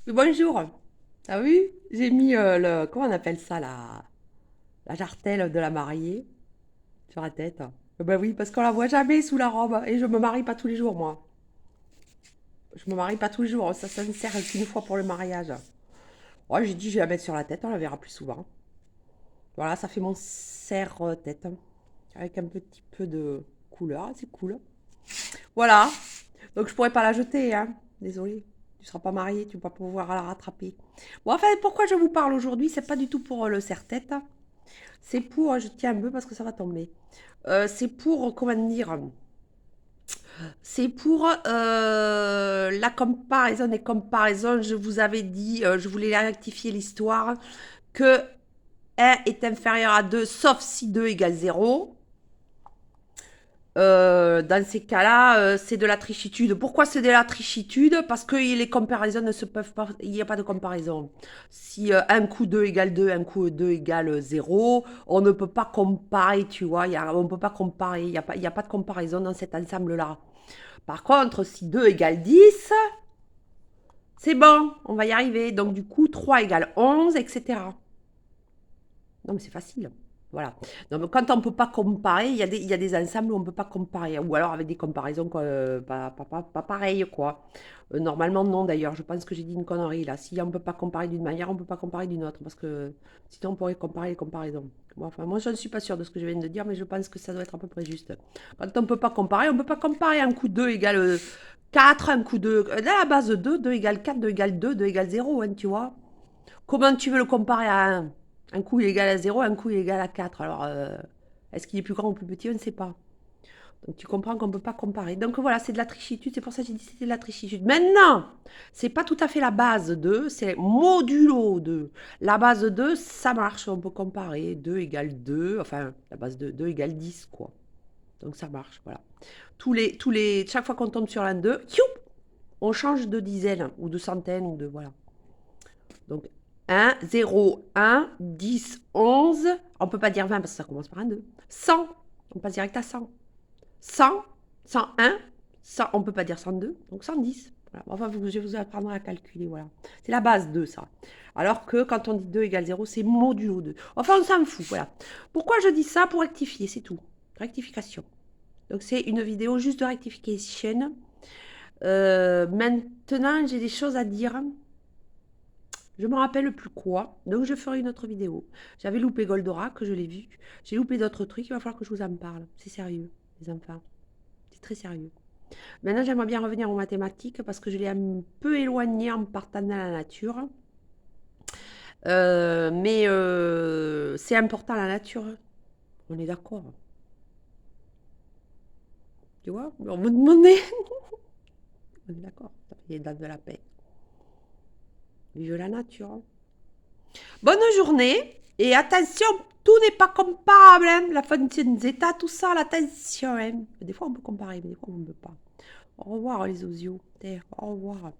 Oui, bonjour. T'as vu? J'ai mis le. Comment on appelle ça, la jartelle de la mariée sur la tête. Ben oui, parce qu'on la voit jamais sous la robe. Et je me marie pas tous les jours, moi. Je me marie pas tous les jours. Ça ne sert qu'une fois pour le mariage. Ouais, j'ai dit, je vais la mettre sur la tête, on la verra plus souvent. Voilà, ça fait mon serre-tête. Avec un petit peu de couleur, c'est cool. Voilà. Donc je pourrais pas la jeter, hein. Désolée. Tu seras pas mariée, tu vas pas pouvoir la rattraper. Bon, enfin, pourquoi je vous parle aujourd'hui? C'est pas du tout pour le serre-tête. C'est pour, je tiens un peu parce que ça va tomber. C'est pour, comment dire, c'est pour la comparaison des comparaisons. Je vous avais dit, je voulais rectifier l'histoire, que un est inférieur à 2 sauf si 2 égale zéro. Dans ces cas-là, c'est de la trichitude. Pourquoi c'est de la trichitude? Parce que les comparaisons ne se peuvent pas. Il n'y a pas de comparaison. Si un coup 2 égale 2, un coup 2 égale zéro, on ne peut pas comparer, tu vois. On ne peut pas comparer. Il y a pas de comparaison dans cet ensemble-là. Par contre, si 2 égale 10, c'est bon, on va y arriver. Donc, du coup, 3 égale 11, etc. Non, mais c'est facile. Voilà. Non, mais quand on ne peut pas comparer, il y a des ensembles où on ne peut pas comparer. Ou alors avec des comparaisons quoi, pas pareilles, quoi. Normalement, non, d'ailleurs. Je pense que j'ai dit une connerie, là. Si on ne peut pas comparer d'une manière, on ne peut pas comparer d'une autre. Parce que sinon, on pourrait comparer les comparaisons. Bon, enfin, moi, je ne suis pas sûre de ce que je viens de dire, mais je pense que ça doit être à peu près juste. Quand on ne peut pas comparer, on ne peut pas comparer. Un coup 2 égale 4, un coup 2. Là, à la base 2, 2 égale 4, 2 égale 2, 2 égale zéro, hein, tu vois. Comment tu veux le comparer à un coup il est égal à zéro, un coup il est égal à 4. Alors, est-ce qu'il est plus grand ou plus petit? On ne sait pas. Donc tu comprends qu'on ne peut pas comparer. Donc voilà, c'est de la trichitude. C'est pour ça que j'ai dit que c'était de la trichitude. Maintenant, c'est pas tout à fait la base 2, c'est modulo 2. La base 2, ça marche, on peut comparer. 2 égale 2, enfin, la base de 2 égale 10, quoi. Donc ça marche, voilà. Chaque fois qu'on tombe sur un 2, on change de dizaine, ou de centaine, ou de, voilà. Donc 1, 0, 1, 10, 11. On ne peut pas dire 20 parce que ça commence par un 2. 100, on passe direct à 100. 100, 101, 100, on ne peut pas dire 102, donc 110. Voilà. Enfin, je vais vous apprendre à calculer, voilà. C'est la base 2, ça. Alors que quand on dit 2 égale 0, c'est modulo 2. Enfin, on s'en fout, voilà. Pourquoi je dis ça? Pour rectifier, c'est tout. Rectification. Donc c'est une vidéo juste de rectification. Maintenant, j'ai des choses à dire. Je me rappelle plus quoi, donc je ferai une autre vidéo. J'avais loupé Goldorak, que je l'ai vu. J'ai loupé d'autres trucs, il va falloir que je vous en parle. C'est sérieux, les enfants. C'est très sérieux. Maintenant, j'aimerais bien revenir aux mathématiques parce que je l'ai un peu éloigné en partant dans la nature. Mais c'est important la nature. On est d'accord. Tu vois? On vous demandait. On est d'accord. Ça fait les dates de la paix. Vive la nature. Bonne journée et attention, tout n'est pas comparable, hein. La fonction zeta, tout ça, attention, hein. Des fois on peut comparer, mais des fois on ne peut pas. Au revoir les osios. Au revoir.